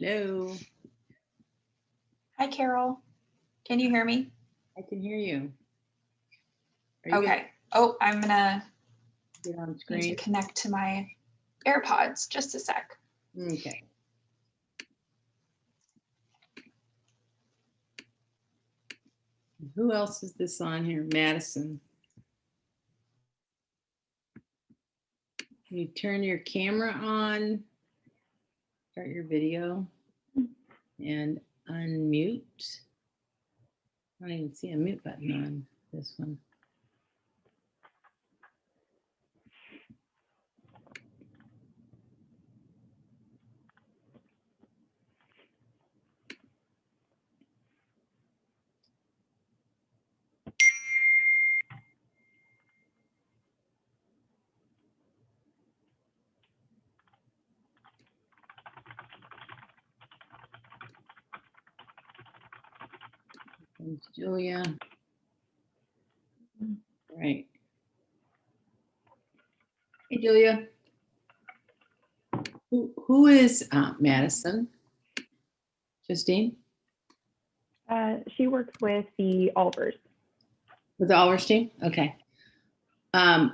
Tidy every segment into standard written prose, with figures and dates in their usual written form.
Hello. Hi, Carol. Can you hear me? I can hear you. Okay. Oh, I'm gonna get on need screen to connect to my AirPods. Just a sec. Okay. Who else is this on here? Madison. Can you turn your camera on? Start your video and unmute. I don't even see a mute button on this one. Thanks, Julia. All right. Hey, Julia. Who is Madison? Justine? She works with the Olvers. With the Olvers team? Okay. Yep.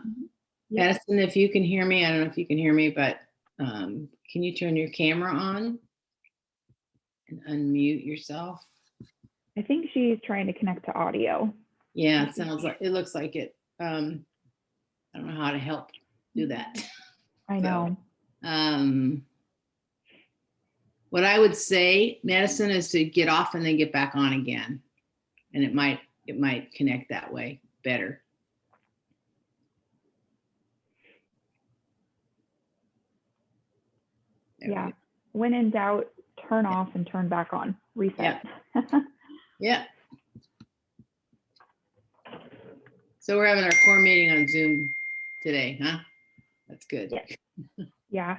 Madison, if you can hear me, I don't know if you can hear me, but can you turn your camera on and unmute yourself? I think she's trying to connect to audio. Yeah, it sounds like, it looks like it. I don't know how to help do that. I know. What I would say, Madison, is to get off and then get back on again. And it might connect that way better. Yeah. When in doubt, turn off and turn back on. Reset. Yeah. So we're having our core meeting on Zoom today, huh? That's good. Yes. Yeah.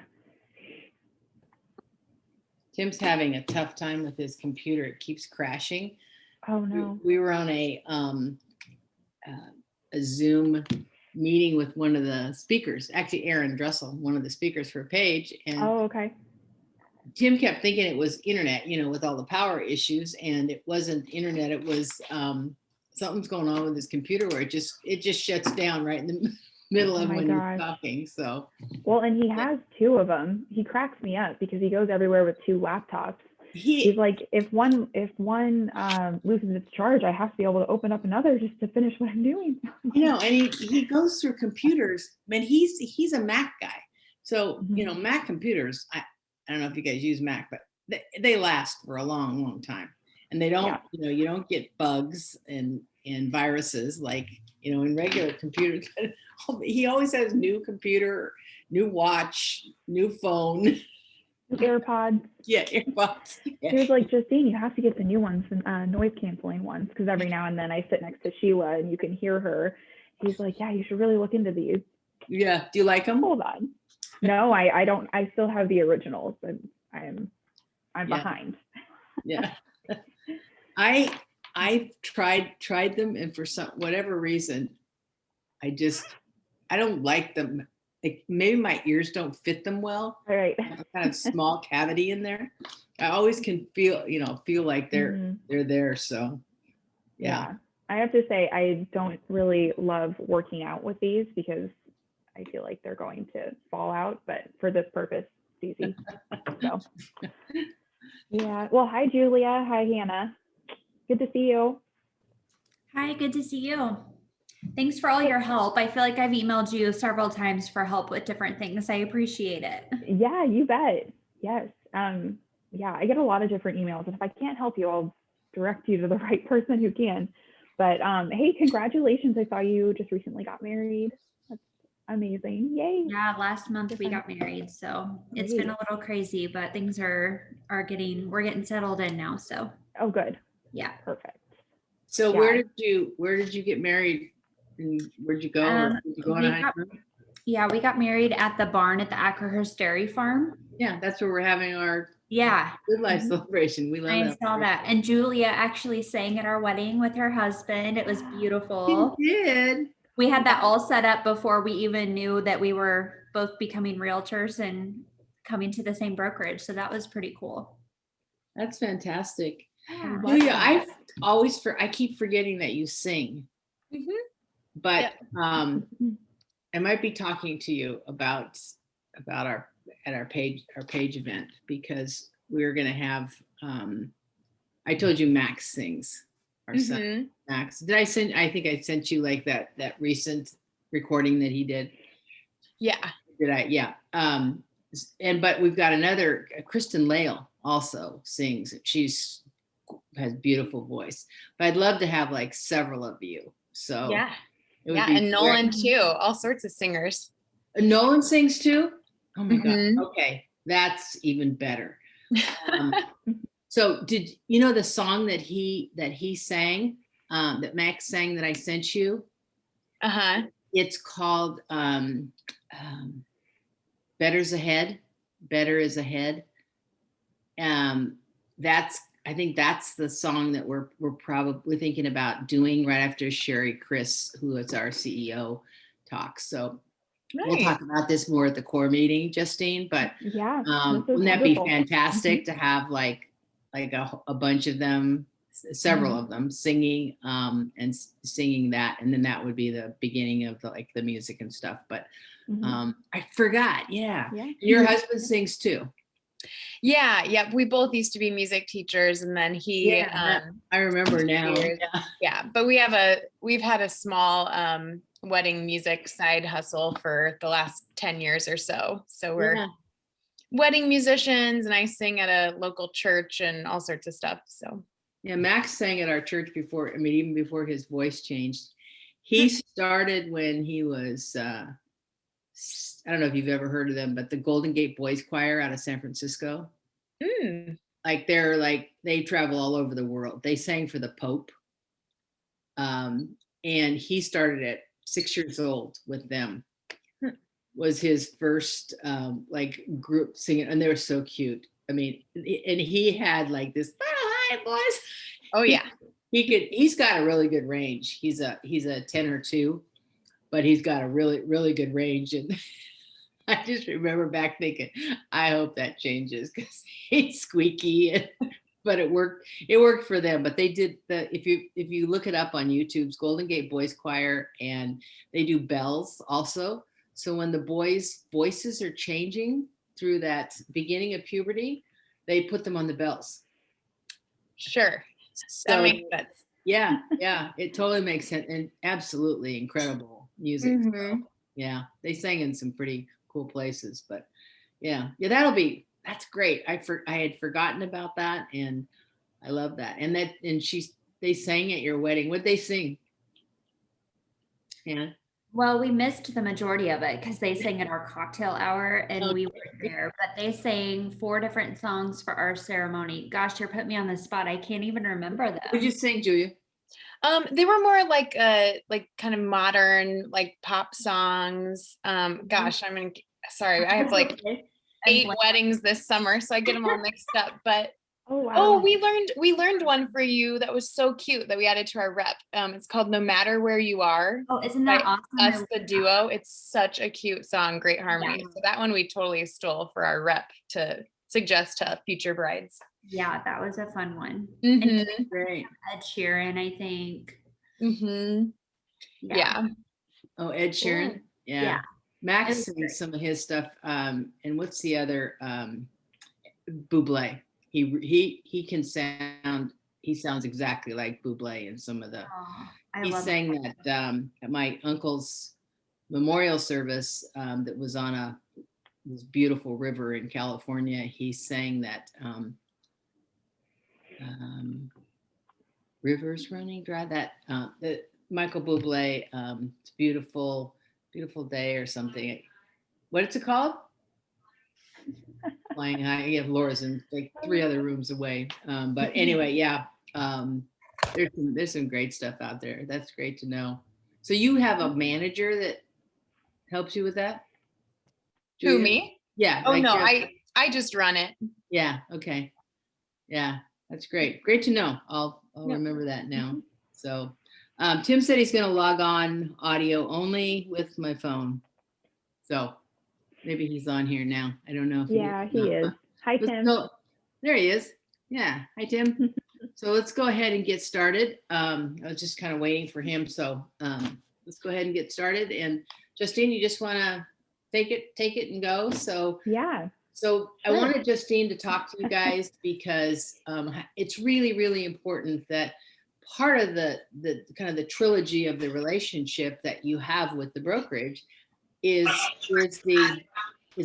Tim's having a tough time with his computer. It keeps crashing. Oh no. We were on a Zoom meeting with one of the speakers, actually Aaron Dressel, one of the speakers for a page. And oh, okay. Tim kept thinking it was internet, with all the power issues, and it wasn't internet. It was something's going on with his computer where it just shuts down right in the middle of when he's talking. So well, and he has two of them. He cracks me up because he goes everywhere with two laptops. He's like, if one loses its charge, I have to be able to open up another just to finish what I'm doing. And he goes through computers, but he's a Mac guy. So Mac computers, I don't know if you guys use Mac, but they last for a long, long time. And they don't, you don't get bugs and viruses like, in regular computers. He always has new computer, new watch, new phone. AirPods. Yeah, AirPods. Yeah. He was like, Justine, you have to get the new ones, noise canceling ones, because every now and then I sit next to Sheila and you can hear her. He's like, yeah, you should really look into these. Yeah. Do you like them? Hold on. No, I don't. I still have the originals, and I'm behind. Yeah. I tried them, and for whatever reason, I don't like them. Maybe my ears don't fit them well. All right. I have a kind of small cavity in there. I always can feel like they're there. So yeah. I have to say, I don't really love working out with these because I feel like they're going to fall out, but for this purpose, it's easy. So yeah. Well, hi, Julia. Hi, Hannah. Good to see you. Hi, good to see you. Thanks for all your help. I feel like I've emailed you several times for help with different things. I appreciate it. Yeah, you bet. Yes. Yeah, I get a lot of different emails, and if I can't help you, I'll direct you to the right person who can. But hey, congratulations. I saw you just recently got married. That's amazing. Yay. Yeah, last month we got married. So it's been a little crazy, but things we're getting settled in now. So. Oh, good. Yeah. Perfect. So where did you get married? And where'd you go? Did you go on a honeymoon? Yeah, we got married at the barn at the Ackerhurst Dairy Farm. Yeah, that's where we're having our Good Life celebration. We love I saw that. And Julia actually sang at our wedding with her husband. It was beautiful. She did. We had that all set up before we even knew that we were both becoming realtors and coming to the same brokerage. So that was pretty cool. That's fantastic. Yeah. Love Julia, that. I keep forgetting that you sing, Mhm. but I might be talking to you about our page event, because we're gonna have I told you Max sings, our son Mhm. Max. I think I sent you like that recent recording that he did. Yeah. Did I? Yeah. But we've got another, Kristen Lale also sings. Has beautiful voice. But I'd love to have like several of you. So Yeah. it would Yeah. be And Nolan great. too. All sorts of singers. Nolan sings too. Oh my Mhm. God. Okay, that's even better. So did you know the song that he sang, that Max sang, that I sent you? Uh-huh. It's called Better's Ahead. Better is Ahead. I think that's the song that we're probably thinking about doing right after Sherry Chris, who is our CEO, talks. So we'll Nice. talk about this more at the core meeting, Justine. But Yeah, this is wouldn't that be wonderful. fantastic to have like a bunch of them, several of them singing and singing that, and then that would be the beginning of the music and stuff. But I forgot. Yeah. Yeah. And your husband sings too. Yeah. Yeah. We both used to be music teachers, and then he I remember now. years. Yeah. But we've had a small wedding music side hustle for the last 10 years or so. So we're Yeah. wedding musicians, and I sing at a local church and all sorts of stuff. So Yeah, Max sang at our church before, I mean, even before his voice changed. He started when he was, I don't know if you've ever heard of them, but the Golden Gate Boys Choir out of San Francisco. Like they travel all over the world. They sang for the Pope. And he started at 6 years old with them. Was his first like group singing, and they were so cute. I mean, and he had like this, oh, hi boys. oh yeah. He's got a really good range. He's a tenor too, but he's got a really good range. And I just remember back thinking, I hope that changes, because he's squeaky. But it worked for them. But they did if you look it up on YouTube's Golden Gate Boys Choir, and they do bells also. So when the boys' voices are changing through that beginning of puberty, they put them on the bells. Sure. So That makes sense. yeah, it totally makes sense, and absolutely incredible music. So, yeah, they sang in some pretty cool places, but yeah, that's great. I had forgotten about that, and I love that. And they sang at your wedding. What'd they sing? Yeah. Well, we missed the majority of it because they sang at our cocktail hour and we weren't there, but they sang 4 different songs for our ceremony. Gosh, you're putting me on the spot. I can't even remember them. What'd you sing, Julia? They were more like kind of modern, like pop songs. Gosh, sorry, I have like 8 weddings this summer, so I get them all mixed up. But Oh wow. oh, we learned one for you that was so cute that we added to our rep. It's called "No Matter Where You Are" Oh, isn't that by awesome? Us the Duo. It's such a cute song, great harmony. Yeah. So that one we totally stole for our rep to suggest to future brides. Yeah, that was a fun one. Mhm. And Great. Ed Sheeran, I think. Yeah. Oh, Ed Sheeran. Yeah. Max It was sings great. some of his stuff. And what's the other? Buble. He can sound. He sounds exactly like Buble in some of the. Oh, I He love sang that. that at my uncle's memorial service that was on this beautiful river in California. He sang that "Rivers Running Dry." That Michael Bublé. It's beautiful, beautiful day or something. What is it called? Flying High. You have Laura's in like 3 other rooms away. But anyway, yeah. There's some great stuff out there. That's great to know. So you have a manager that helps you with that? Who, Julia? me? Yeah. Oh like no, you're- I just run it. Yeah. Okay. Yeah, that's great. Great to know. I'll remember that now. So Tim said he's going to log on audio only with my phone. So maybe he's on here now. I don't know if Yeah, he is. Hi, But Tim. still, there he is. Yeah, hi Tim. So let's go ahead and get started. I was just kind of waiting for him, so let's go ahead and get started. And Justine, you just want to take it and go. So Yeah, so I sure. wanted Justine to talk to you guys because it's really, really important that part of the kind of the trilogy of the relationship that you have with the brokerage is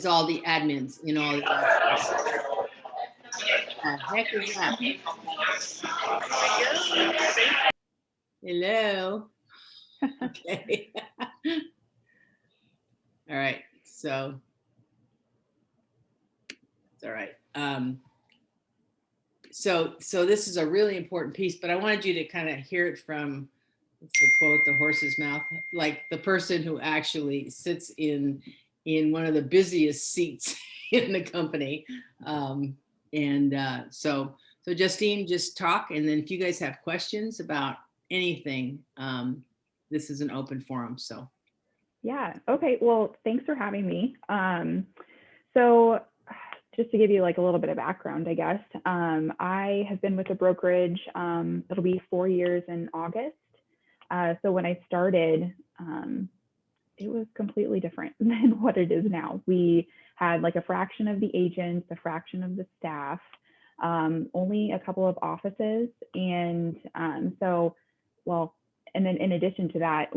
all the admins, you know. Heck is that? Hello. Okay. All right. So it's all right. So this is a really important piece, but I wanted you to kind of hear it from, what's the quote, the horse's mouth, like the person who actually sits in one of the busiest seats in the company. So Justine, just talk, and then if you guys have questions about anything, this is an open forum. So Yeah. Okay. Well, thanks for having me. So just to give you like a little bit of background, I guess, I have been with the brokerage, it'll be 4 years in August. So when I started, it was completely different than what it is now. We had like a fraction of the agents, a fraction of the staff, only a couple of offices. And and then in addition to that,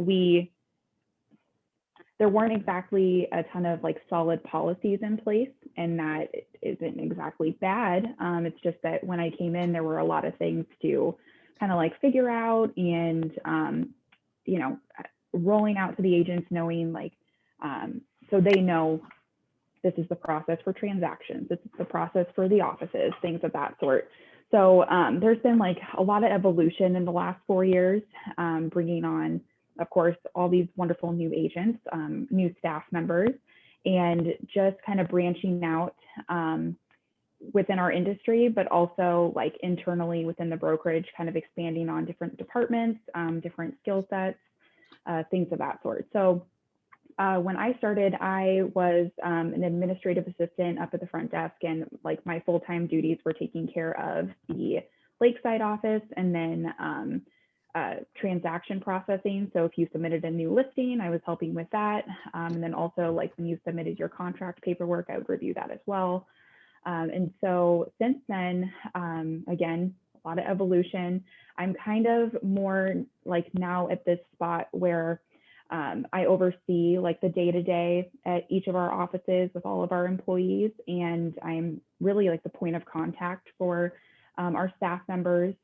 there weren't exactly a ton of like solid policies in place, and that isn't exactly bad. It's just that when I came in, there were a lot of things to kind of like figure out, and rolling out to the agents, knowing like, so they know this is the process for transactions, this is the process for the offices, things of that sort. So there's been like a lot of evolution in the last 4 years, bringing on, of course, all these wonderful new agents, new staff members, and just kind of branching out within our industry, but also like internally within the brokerage, kind of expanding on different departments, different skill sets, things of that sort. So when I started, I was an administrative assistant up at the front desk, and like my full-time duties were taking care of the Lakeside office, and then transaction processing. So if you submitted a new listing, I was helping with that. And then also like when you submitted your contract paperwork, I would review that as well. And so since then, again, a lot of evolution. I'm kind of more like now at this spot where I oversee like the day-to-day at each of our offices with all of our employees. And I'm really like the point of contact for our staff members.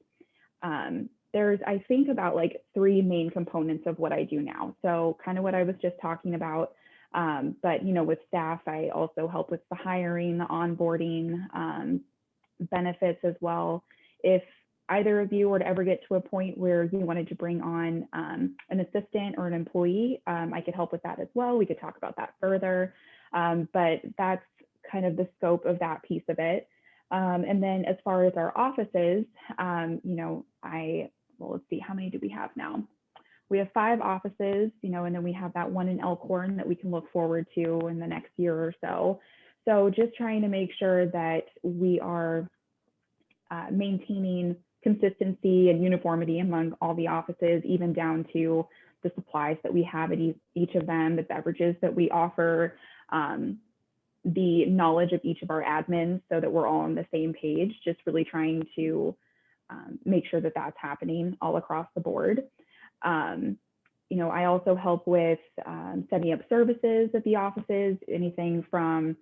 There's, I think, about like 3 main components of what I do now. So kind of what I was just talking about, but with staff, I also help with the hiring, the onboarding, benefits as well. If either of you were to ever get to a point where you wanted to bring on an assistant or an employee, I could help with that as well. We could talk about that further, but that's kind of the scope of that piece of it. And then as far as our offices, well, let's see, how many do we have now? We have 5 offices, and then we have that one in Elkhorn that we can look forward to in the next year or so. So just trying to make sure that we are maintaining consistency and uniformity among all the offices, even down to the supplies that we have at each of them, the beverages that we offer, the knowledge of each of our admins, so that we're all on the same page, just really trying to make sure that that's happening all across the board. I also help with setting up services at the offices, anything from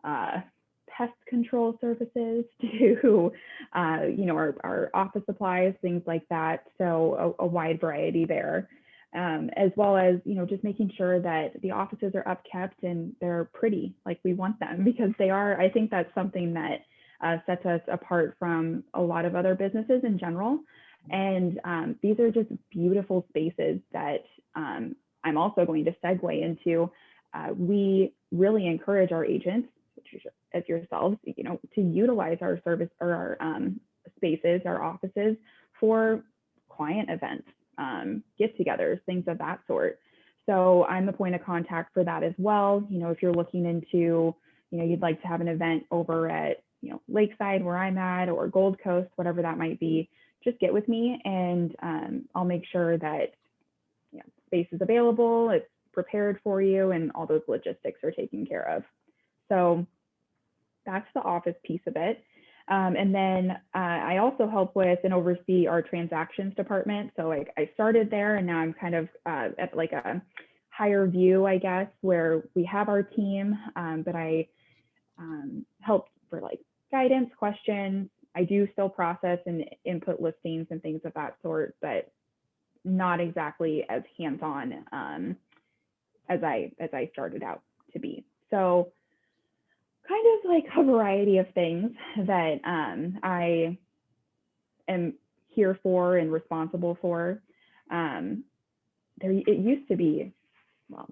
pest control services to, our office supplies, things like that. So a wide variety there, as well as, just making sure that the offices are upkept and they're pretty like we want them, because they are. I think that's something that sets us apart from a lot of other businesses in general. And these are just beautiful spaces that I'm also going to segue into. We really encourage our agents, as yourselves, to utilize our service or our spaces, our offices, for client events, get-togethers, things of that sort. So I'm the point of contact for that as well. If you're looking into, you'd like to have an event over at Lakeside where I'm at, or Gold Coast, whatever that might be, just get with me, and I'll make sure that space is available, it's prepared for you, and all those logistics are taken care of. So that's the office piece of it. And then I also help with and oversee our transactions department. So I started there, and now I'm kind of at like a higher view, I guess, where we have our team, but I help for like guidance, questions. I do still process and input listings and things of that sort, but not exactly as hands-on as I started out to be. So kind of like a variety of things that I am here for and responsible for. It used to be, well,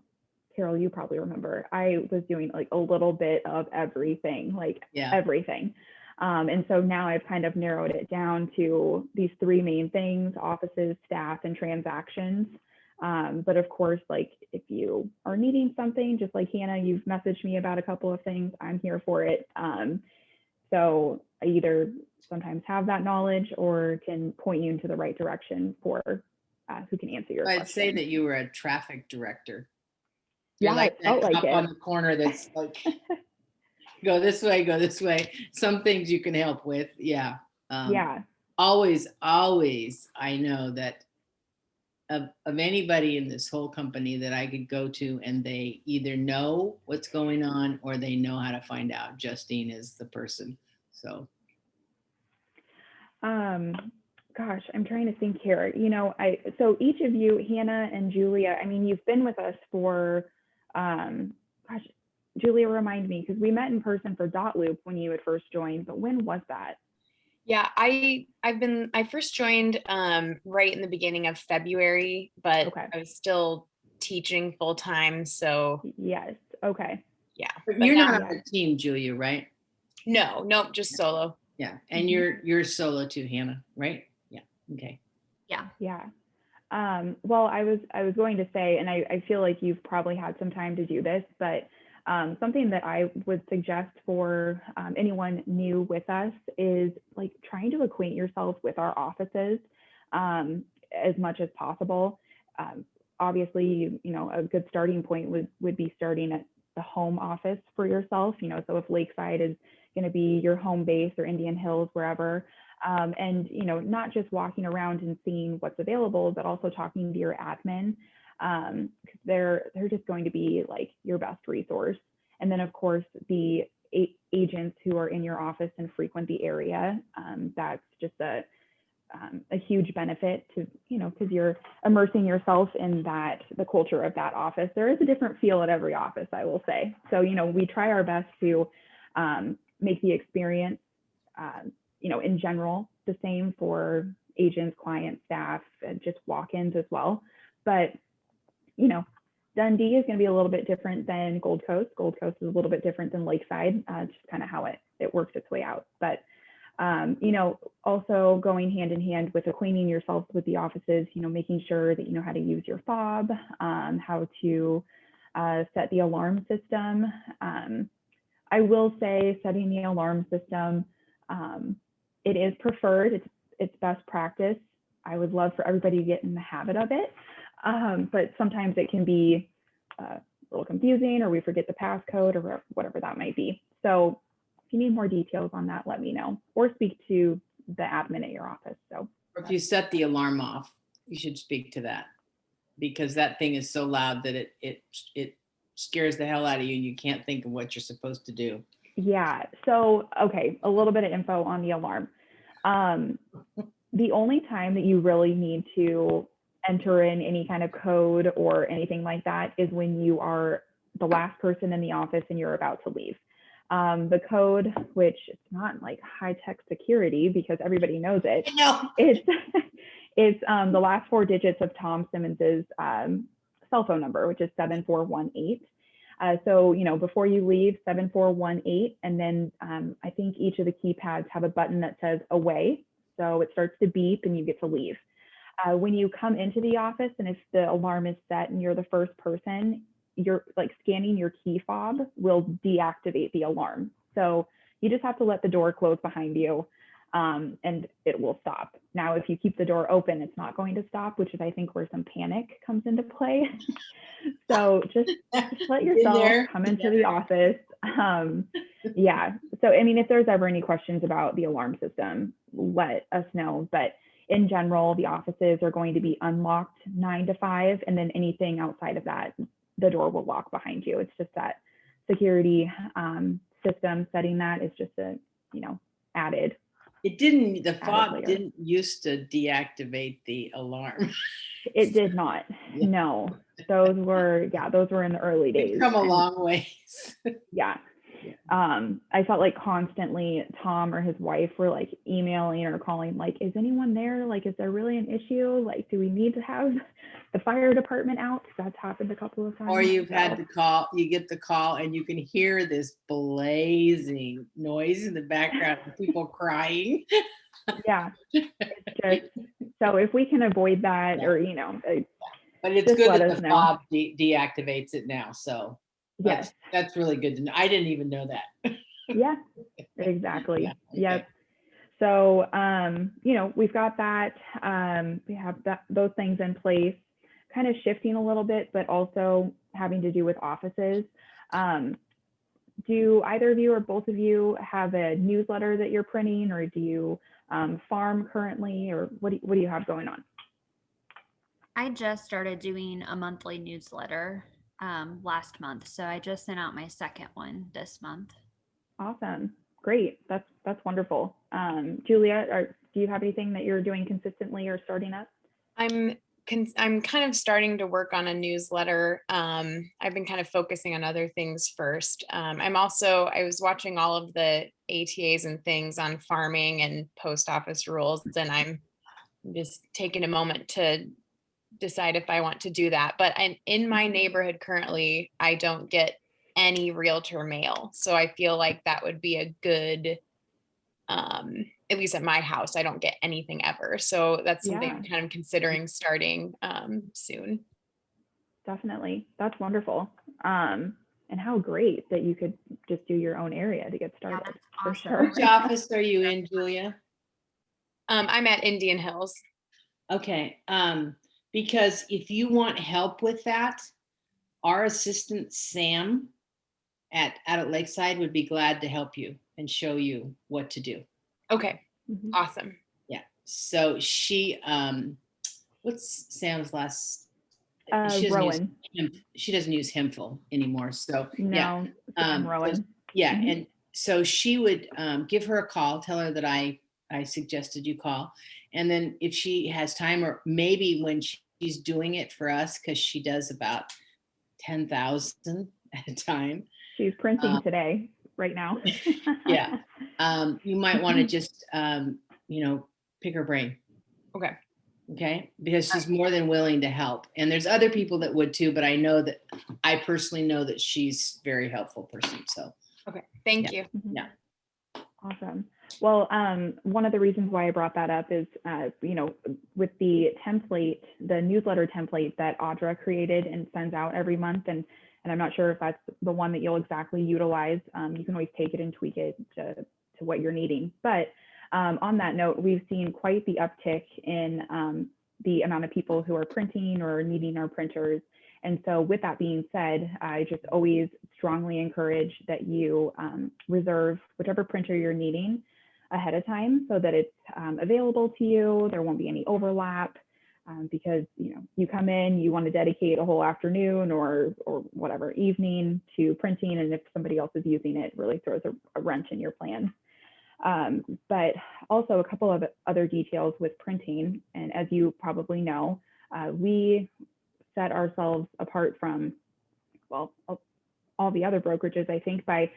Carol, you probably remember, I was doing like a little bit of everything, everything. And so now I've kind of narrowed it down to these three main things: offices, staff, and transactions. But of course, like if you are needing something, just like Hannah, you've messaged me about a couple of things, I'm here for it. So I either sometimes have that knowledge or can point you into the right direction for who can answer your question. I'd say that you were a traffic director. Yeah, You're like it felt that like cop it. on the corner that's like, go this way, go this way. Some things you can help with. Yeah. Yeah. Always, I know that of anybody in this whole company that I could go to and they either know what's going on or they know how to find out, Justine is the person. So. Gosh, I'm trying to think here. So each of you, Hannah and Julia, I mean, you've been with us for, gosh, Julia, remind me, because we met in person for Dot Loop when you had first joined, but when was that? Yeah, I first joined right in the beginning of February, but Okay. I was still teaching full time. So Yes. Okay. yeah. But you're not on a team, Julia, right? No, nope, just solo. Yeah. And you're solo too, Hannah, right? Yeah. Okay. Yeah. Yeah. Well, I was going to say, and I feel like you've probably had some time to do this, but something that I would suggest for anyone new with us is like trying to acquaint yourself with our offices as much as possible. Obviously, a good starting point would be starting at the home office for yourself. So if Lakeside is going to be your home base, or Indian Hills, wherever, and not just walking around and seeing what's available, but also talking to your admin, because they're just going to be like your best resource. And then of course the agents who are in your office and frequent the area, that's just a huge benefit to, because you're immersing yourself in the culture of that office. There is a different feel at every office, I will say. So, we try our best to make the experience, in general, the same for agents, clients, staff, and just walk-ins as well. But, Dundee is going to be a little bit different than Gold Coast. Gold Coast is a little bit different than Lakeside, just kind of how it works its way out. But also going hand in hand with acquainting yourself with the offices, making sure that you know how to use your fob, how to set the alarm system. I will say setting the alarm system, it is preferred. It's best practice. I would love for everybody to get in the habit of it. But sometimes it can be a little confusing, or we forget the passcode, or whatever that might be. So if you need more details on that, let me know, or speak to the admin at your office. So if you set the alarm off, you should speak to that, because that thing is so loud that it scares the hell out of you and you can't think of what you're supposed to do. Yeah. So, okay, a little bit of info on the alarm. The only time that you really need to enter in any kind of code or anything like that is when you are the last person in the office and you're about to leave. The code, which it's not like high-tech security because everybody knows it. No. It's the last four digits of Tom Simmons's cell phone number, which is 7418. So, before you leave, 7418, and then I think each of the keypads have a button that says away. So it starts to beep and you get to leave. When you come into the office, and if the alarm is set and you're the first person, you're like scanning your key fob will deactivate the alarm. So you just have to let the door close behind you, and it will stop. Now, if you keep the door open, it's not going to stop, which is, I think, where some panic comes into play. So just let yourself come into the office. Yeah. So, I mean, if there's ever any questions about the alarm system, let us know. But in general, the offices are going to be unlocked 9 to 5, and then anything outside of that, the door will lock behind you. It's just that security system setting that is just a, added. It didn't, the fob layer. didn't used to deactivate the alarm. It did not. Yeah. No, those were in the early days. We've come a long ways. Yeah. I felt like constantly Tom or his wife were like emailing or calling, like, is anyone there? Like, is there really an issue? Like, do we need to have the fire department out? Because that's happened a couple of times. Or you've had to call, you get the call and you can hear this blazing noise in the background of people crying. Yeah. It's just, so if we can avoid that, Yeah. or, But it's just good let that us the know. fob deactivates it now. So yes. that's really good to know. I didn't even know that. Yeah, exactly. Yeah, okay. Yep. So, we've got that, we have those things in place, kind of shifting a little bit, but also having to do with offices. Do either of you or both of you have a newsletter that you're printing, or do you farm currently, or what do you have going on? I just started doing a monthly newsletter last month. So I just sent out my second one this month. Awesome. Great. That's wonderful. Julia, do you have anything that you're doing consistently or starting up? I'm kind of starting to work on a newsletter. I've been kind of focusing on other things first. I was watching all of the ATAs and things on farming and post office rules, and I'm just taking a moment to decide if I want to do that. But in my neighborhood currently, I don't get any realtor mail. So I feel like that would be a good, at least at my house, I don't get anything ever. So that's something I'm kind of considering starting soon. Definitely. That's wonderful. And how great that you could just do your own area to get started. Yeah, For awesome. sure. Which office are you in, Julia? I'm at Indian Hills. Okay. Because if you want help with that, our assistant Sam out at Lakeside would be glad to help you and show you what to do. Okay. Mhm. Awesome. Yeah. So she, what's Sam's last? Rowan. She doesn't use Hempful anymore. So No, Sam Rowan. Yeah. Mhm. And so she would give her a call, tell her that I suggested you call. And then if she has time, or maybe when she's doing it for us, because she does about 10,000 at a time. She's printing today, right now. Yeah. You might want to just, pick her brain. Okay. Okay. Because she's more than willing to help. And there's other people that would too, but I personally know that she's a very helpful person. So. Okay. Thank you. Mhm. Yeah. Awesome. Well, one of the reasons why I brought that up is, with the template, the newsletter template that Audra created and sends out every month, and I'm not sure if that's the one that you'll exactly utilize. You can always take it and tweak it to what you're needing. But on that note, we've seen quite the uptick in the amount of people who are printing or needing our printers. And so with that being said, I just always strongly encourage that you reserve whichever printer you're needing ahead of time so that it's available to you. There won't be any overlap because you come in, you want to dedicate a whole afternoon or whatever evening to printing, and if somebody else is using it, really throws a wrench in your plans. But also a couple of other details with printing, and as you probably know, we set ourselves apart from, well, all the other brokerages, I think, by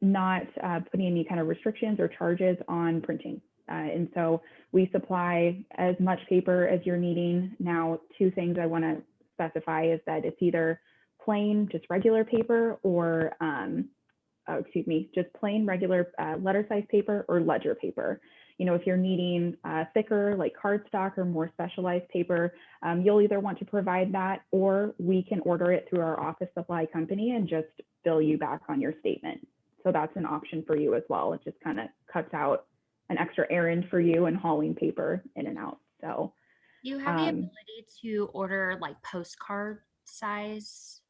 not putting any kind of restrictions or charges on printing. And so we supply as much paper as you're needing. Now, two things I want to specify is that it's either plain, just regular paper, or just plain regular letter size paper or ledger paper. If you're needing thicker, like cardstock or more specialized paper, you'll either want to provide that, or we can order it through our office supply company and just bill you back on your statement. So that's an option for you as well. It just kind of cuts out an extra errand for you and hauling paper in and out. So You have the ability to order like postcard size.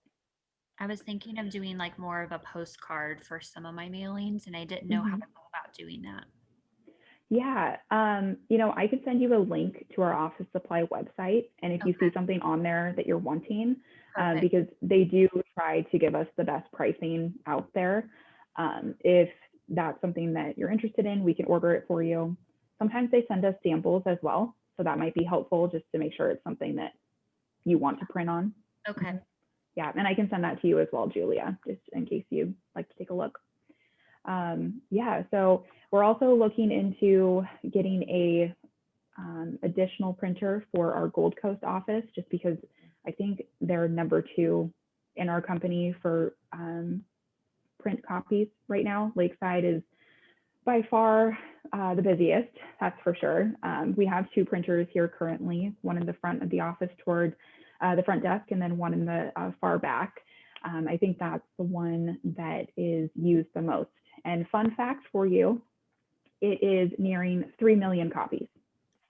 I was thinking of doing like more of a postcard for some of my mailings, and I didn't know how to go about doing that. Yeah, I could send you a link to our office supply website. And if you see something on there that you're wanting, because they do try to give us the best pricing out there. If that's something that you're interested in, we can order it for you. Sometimes they send us samples as well. So that might be helpful just to make sure it's something that you want to print on. Okay. Yeah, and I can send that to you as well, Julia, just in case you'd like to take a look. So we're also looking into getting a additional printer for our Gold Coast office, just because I think they're number 2 in our company for print copies right now. Lakeside is by far the busiest, that's for sure. We have 2 printers here currently, one in the front of the office toward the front desk, and then one in the far back. I think that's the one that is used the most. And fun fact for you, it is nearing 3 million copies.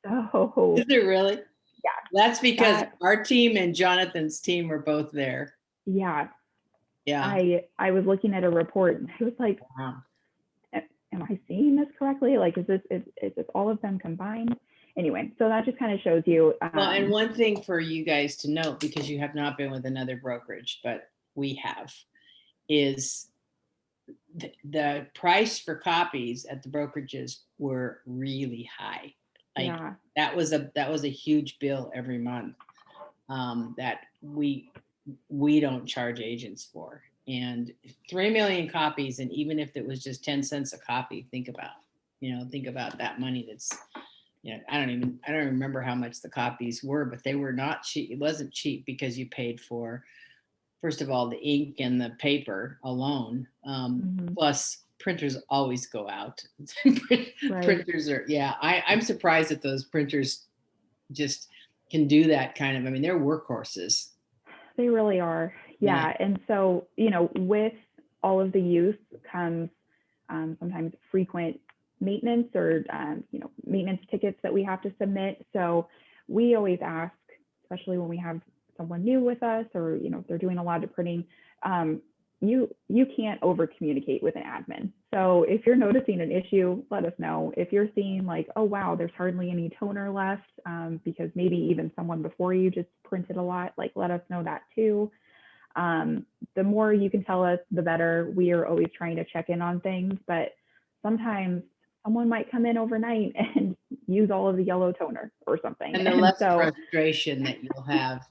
So Is it really? Yeah. That's because our team and Jonathan's team were both there. Yeah. Yeah. I was looking at a report and I was like, Wow. am I seeing this correctly? Like, is this all of them combined? Anyway, so that just kind of shows you. Well, and one thing for you guys to note, because you have not been with another brokerage, but we have, is the price for copies at the brokerages were really high. Like that was a huge bill every month that we don't charge agents for. And 3 million copies, and even if it was just 10 cents a copy, think about that money. That's, I don't remember how much the copies were, but they were not cheap. It wasn't cheap because you paid for, first of all, the ink and the paper alone, plus printers always go out. Printers are, I'm surprised that those printers just can do that kind of, they're workhorses. They really are. Yeah. And so, with all of the use comes sometimes frequent maintenance or, maintenance tickets that we have to submit. So we always ask, especially when we have someone new with us, or, if they're doing a lot of printing, you can't over communicate with an admin. So if you're noticing an issue, let us know. If you're seeing like, oh, wow, there's hardly any toner left, because maybe even someone before you just printed a lot, like, let us know that too. The more you can tell us, the better. We are always trying to check in on things, but sometimes someone might come in overnight and use all of the yellow toner or something. And the less frustration that you'll have,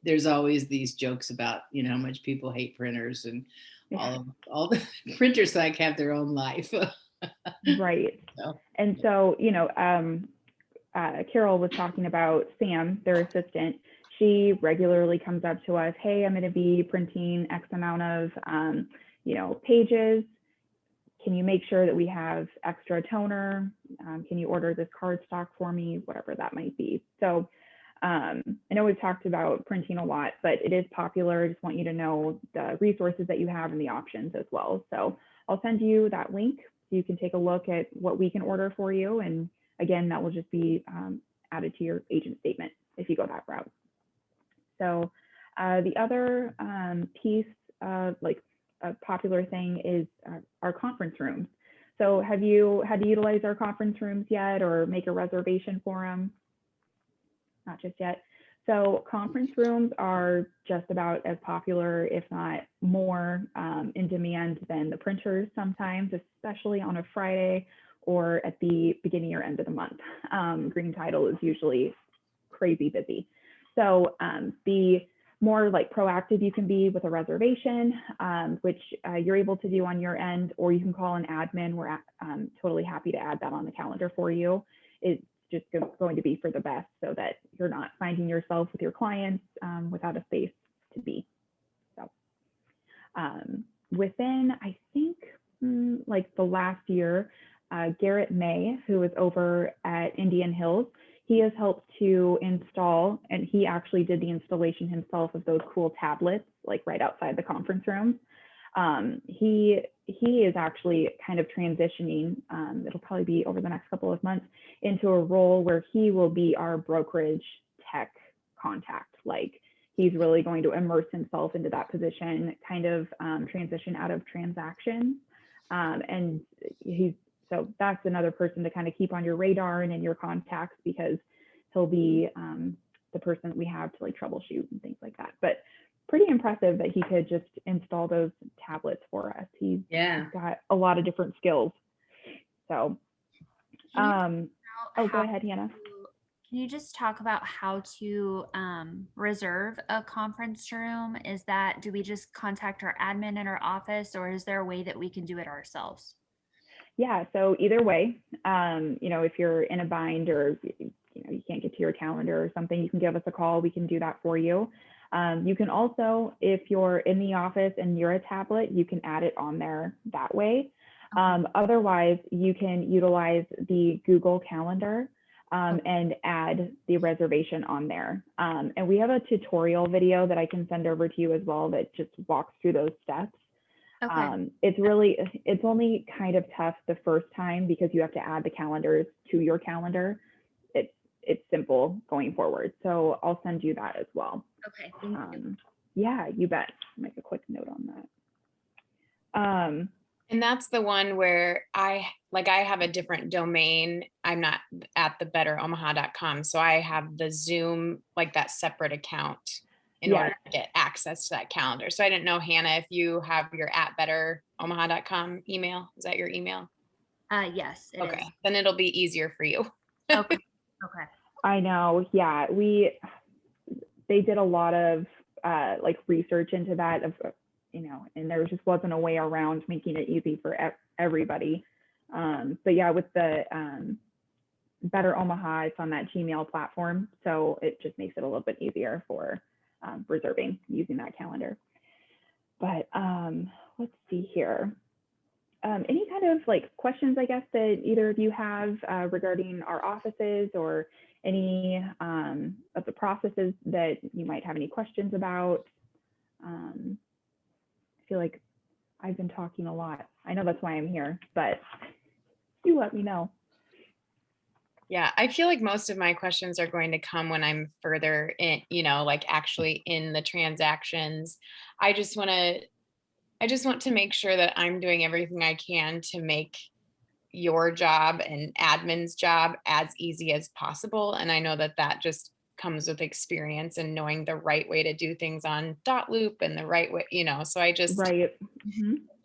there's always these jokes about, how much people hate printers, and all the printers like have their own life. Right. And so, Carol was talking about Sam, their assistant. She regularly comes up to us, hey, I'm going to be printing X amount of, pages. Can you make sure that we have extra toner? Can you order this cardstock for me? Whatever that might be. So I know we've talked about printing a lot, but it is popular. I just want you to know the resources that you have and the options as well. So I'll send you that link so you can take a look at what we can order for you. And again, that will just be added to your agent statement if you go that route. So the other piece of a popular thing is our conference rooms. So have you had to utilize our conference rooms yet, or make a reservation for them? Not just yet. So conference rooms are just about as popular, if not more, in demand than the printers sometimes, especially on a Friday or at the beginning or end of the month. Green Title is usually crazy busy. So the more proactive you can be with a reservation, which you're able to do on your end, or you can call an admin. We're totally happy to add that on the calendar for you. It's just going to be for the best, so that you're not finding yourself with your clients without a space to be. So within, I think, the last year, Garrett May, who is over at Indian Hills, he has helped to install, and he actually did the installation himself of those cool tablets, right outside the conference room. He is actually kind of transitioning. It'll probably be over the next couple of months into a role where he will be our brokerage tech contact. Like he's really going to immerse himself into that position, kind of transition out of transactions. And so that's another person to kind of keep on your radar and in your contacts, because he'll be the person that we have to like troubleshoot and things like that. But pretty impressive that he could just install those tablets for us. He's got a lot of different skills. So, go ahead, Hannah. Can you just talk about how to reserve a conference room? Do we just contact our admin in our office, or is there a way that we can do it ourselves? Yeah, so either way, if you're in a bind or you can't get to your calendar or something, you can give us a call. We can do that for you. You can also, if you're in the office and you're a tablet, you can add it on there that way. Otherwise, you can utilize the Google Calendar and add the reservation on there. And we have a tutorial video that I can send over to you as well that just walks through those steps. Okay. It's only kind of tough the first time because you have to add the calendars to your calendar. It's simple going forward. So I'll send you that as well. Okay. Thank you. Yeah, you bet. Make a quick note on that. And that's the one where I have a different domain. I'm not at the betteromaha.com. So I have the Zoom, like that separate account in order to get access to that calendar. So I didn't know, Hannah, if you have your at betteromaha.com email. Is that your email? Yes, it okay. is. Then it'll be easier for you. Okay. Okay. I know. Yeah, they did a lot of like research into that, and there just wasn't a way around making it easy for everybody. But yeah, with the Better Omaha, it's on that Gmail platform, so it just makes it a little bit easier for reserving using that calendar. But let's see here. Any kind of like questions, I guess, that either of you have regarding our offices or any of the processes that you might have any questions about? I feel like I've been talking a lot. I know that's why I'm here, but you let me know. Yeah, I feel like most of my questions are going to come when I'm further in, like actually in the transactions. I just want to make sure that I'm doing everything I can to make your job and admin's job as easy as possible. And I know that just comes with experience and knowing the right way to do things on Dotloop and the right way, so I just,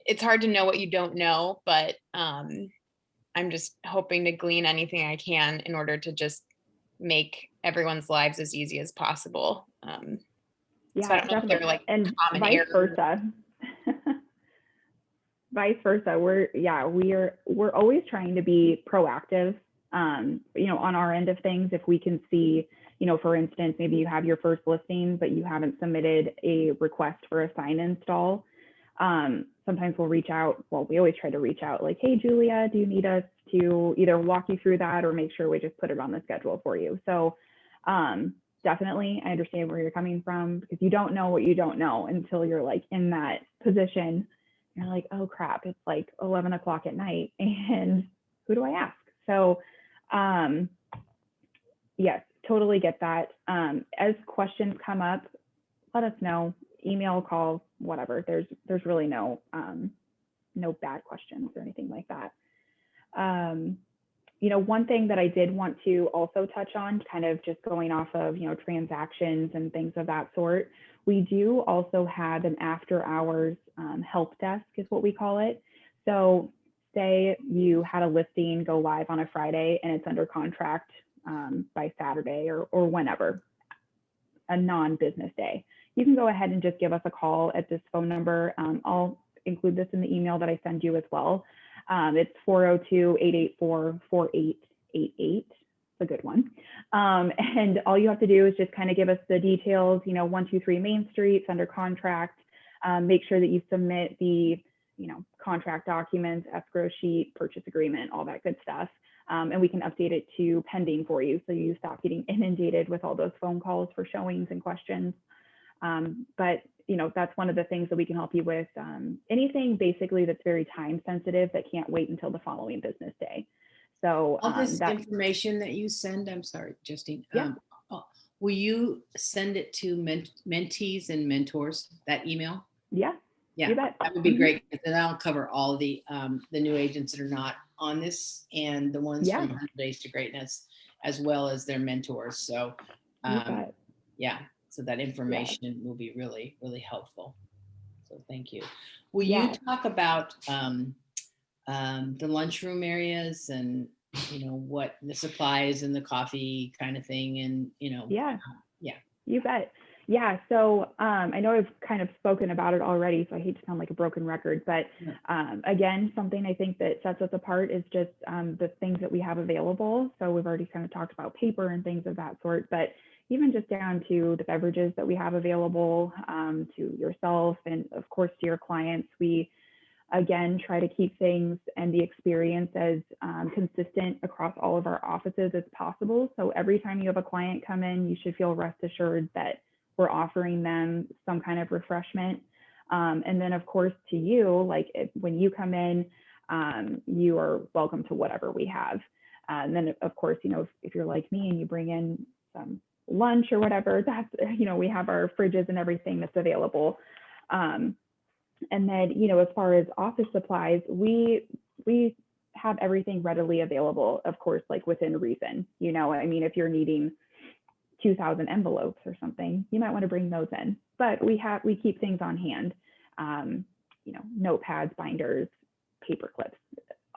It's hard to know what you don't know, but I'm just hoping to glean anything I can in order to just make everyone's lives as easy as possible. Yeah, so I don't know if they're like and common vice errors. versa. We're always trying to be proactive, on our end of things. If we can see, for instance, maybe you have your first listing, but you haven't submitted a request for a sign install. Sometimes we'll reach out. Well, we always try to reach out like, hey, Julia, do you need us to either walk you through that or make sure we just put it on the schedule for you? So definitely, I understand where you're coming from, because you don't know what you don't know until you're like in that position. You're like, oh crap, it's like 11 o'clock at night and who do I ask? So yes, totally get that. As questions come up, let us know, email, call, whatever. There's really no bad questions or anything like that. One thing that I did want to also touch on, kind of just going off of, transactions and things of that sort, we do also have an after hours help desk is what we call it. So say you had a listing go live on a Friday and it's under contract by Saturday or whenever, a non-business day. You can go ahead and just give us a call at this phone number. I'll include this in the email that I send you as well. It's 402-884-4888. It's a good one. And all you have to do is just kind of give us the details, 123 Main Street, it's under contract. Make sure that you submit the, contract documents, escrow sheet, purchase agreement, all that good stuff. And we can update it to pending for you, so you stop getting inundated with all those phone calls for showings and questions. But that's one of the things that we can help you with. Anything basically that's very time sensitive that can't wait until the following business day. So All this that, information that you send, I'm sorry, Justine. Yeah. Will you send it to mentees and mentors, that email? yeah, Yeah, you bet. that would be Mhm. great. And I'll cover all the new agents that are not on this and the ones Yeah. from 100 Days to Greatness, as well as their mentors. So You bet. yeah, so that information will be really, really helpful. So thank you. Will you Yeah. talk about the lunchroom areas and what the supplies and the coffee kind of thing, and Yeah. yeah. You bet. Yeah. So I know I've kind of spoken about it already, so I hate to sound like a broken record, but again, something I think that sets us apart is just the things that we have available. So we've already kind of talked about paper and things of that sort, but even just down to the beverages that we have available to yourself and of course to your clients. We again try to keep things and the experience as consistent across all of our offices as possible. So every time you have a client come in, you should feel rest assured that we're offering them some kind of refreshment. And then of course to you, like when you come in, you are welcome to whatever we have. And then of course, if you're like me and you bring in some lunch or whatever, that's, we have our fridges and everything that's available. And then, as far as office supplies, we have everything readily available, of course, like within reason. I mean, if you're needing 2,000 envelopes or something, you might want to bring those in. But we keep things on hand, notepads, binders, paper clips,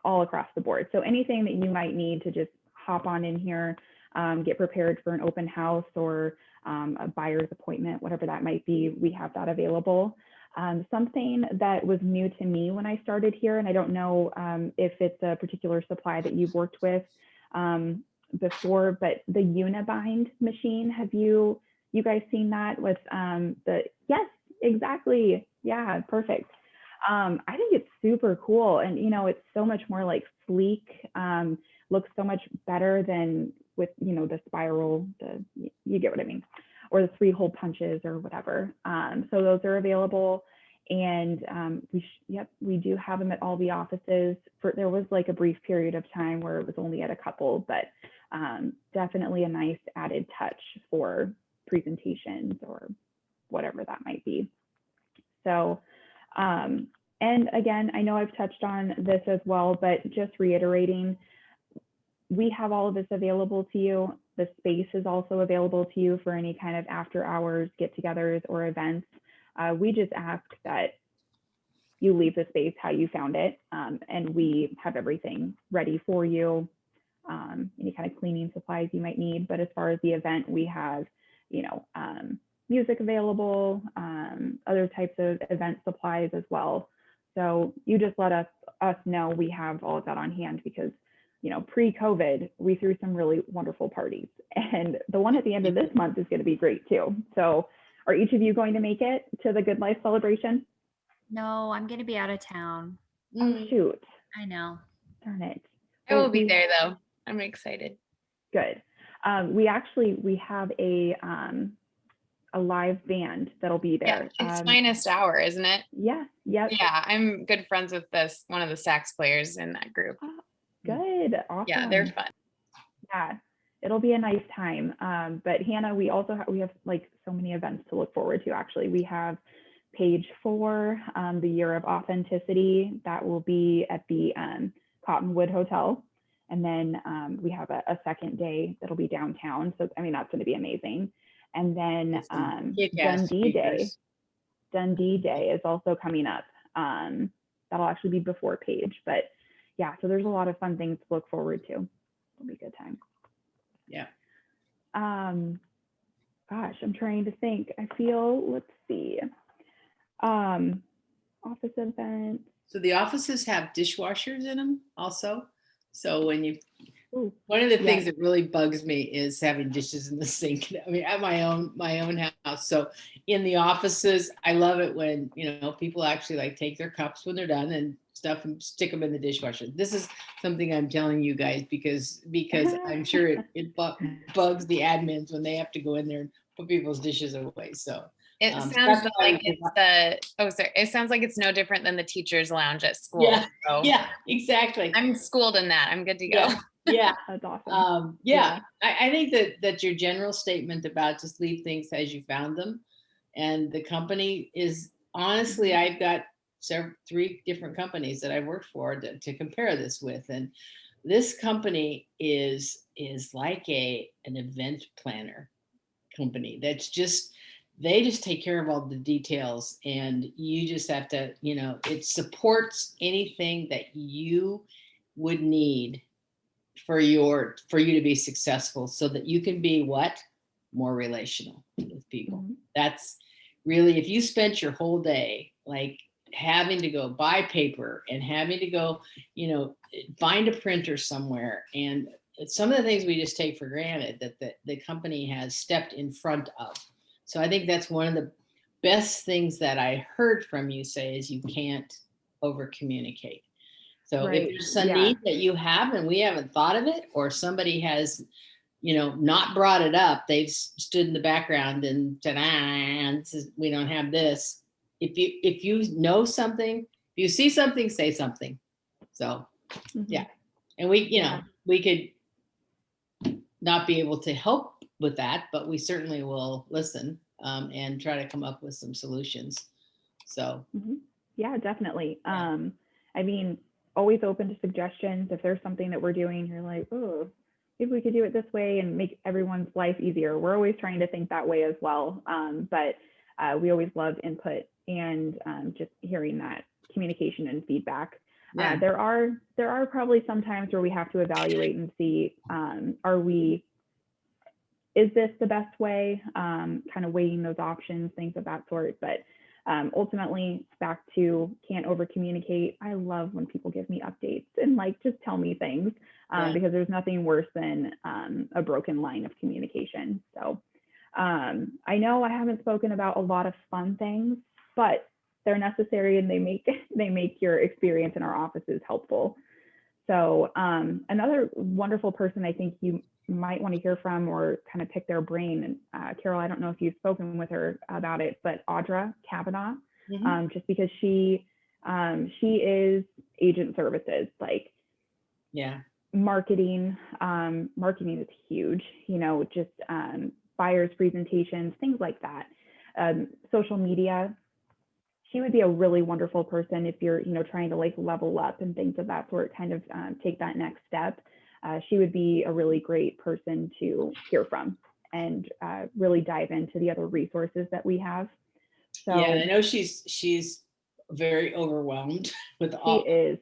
all across the board. So anything that you might need to just hop on in here, get prepared for an open house or a buyer's appointment, whatever that might be, we have that available. Something that was new to me when I started here, and I don't know if it's a particular supply that you've worked with before, but the Unibind machine, have you guys seen that with yes, exactly. Yeah, perfect. I think it's super cool. And, it's so much more like sleek, looks so much better than with, the spiral, you get what I mean, or the 3-hole punches or whatever. So those are available. And we do have them at all the offices. There was like a brief period of time where it was only at a couple, but definitely a nice added touch for presentations or whatever that might be. So, and again, I know I've touched on this as well, but just reiterating, we have all of this available to you. The space is also available to you for any kind of after hours get-togethers or events. We just ask that you leave the space how you found it, and we have everything ready for you, any kind of cleaning supplies you might need. But as far as the event, we have, music available, other types of event supplies as well. So you just let us know we have all of that on hand, because pre-COVID, we threw some really wonderful parties, and the one at the end of this month is going to be great too. So are each of you going to make it to the Good Life celebration? No, I'm going to be out of town. Oh, shoot. I know. Darn it. I will be there though. I'm excited. Good. We have a live band that'll be there. Yeah, it's Finest Hour, isn't it? Yeah. Yep. Yeah, I'm good friends with one of the sax players in that group. Good. Awesome. Yeah, they're fun. Yeah, it'll be a nice time. But Hannah, we also we have like so many events to look forward to. Actually, we have Page 4, the Year of Authenticity, that will be at the Cottonwood Hotel. And then we have a second day that'll be downtown. So, I mean, that's going to be amazing. And then Dundee Day is also coming up. That'll actually be before Page. But yeah, so there's a lot of fun things to look forward to. It'll be a good time. Yeah. Gosh, I'm trying to think. I feel, let's see. Office events. So the offices have dishwashers in them also. So when one of the yeah. things that really bugs me is having dishes in the sink. I mean, at my own house. So in the offices, I love it when, people actually like take their cups when they're done and stuff and stick them in the dishwasher. This is something I'm telling you guys because I'm sure it bugs the admins when they have to go in there and put people's dishes away. So It that's sounds why like we- it sounds like it's no different than the teacher's lounge at school. Yeah, So yeah, exactly. I'm schooled in that. I'm good to go. Yeah, yeah. That's awesome. Yeah, I think that your general statement about just leave things as you found them, and the company is honestly, I've got three different companies that I've worked for to compare this with, and this company is like an event planner company that's just they just take care of all the details, and you just have to, it supports anything that you would need for you to be successful, so that you can be more relational with people. Mhm. That's really, if you spent your whole day like having to go buy paper and having to go, find a printer somewhere, and some of the things we just take for granted that the company has stepped in front of. So I think that's one of the best things that I heard from you say is you can't over communicate. So if Right, there's a yeah. need that you have and we haven't thought of it, or somebody has, not brought it up, they've stood in the background and said, we don't have this. If you know something, if you see something, say something. So, Mhm. yeah. And we, Yeah. we could not be able to help with that, but we certainly will listen and try to come up with some solutions. So, Mhm. Yeah, definitely. Yeah. I mean, always open to suggestions. If there's something that we're doing, you're like, oh, maybe we could do it this way and make everyone's life easier. We're always trying to think that way as well. But we always love input and just hearing that communication and feedback. Yeah. There are probably some times where we have to evaluate and see, is this the best way? Kind of weighing those options, things of that sort. But ultimately, back to can't over communicate. I love when people give me updates and just tell me things, Yeah. because there's nothing worse than a broken line of communication. So I know I haven't spoken about a lot of fun things, but they're necessary and they make your experience in our offices helpful. So another wonderful person I think you might want to hear from or kind of pick their brain. And Carol, I don't know if you've spoken with her about it, but Audra Kavanaugh, just because she is agent services, Yeah. marketing. Marketing is huge, just buyers presentations, things like that. Social media. She would be a really wonderful person if you're, trying to level up and things of that sort, kind of take that next step. She would be a really great person to hear from and really dive into the other resources that we have. So yeah, and I know she's very overwhelmed with she all is,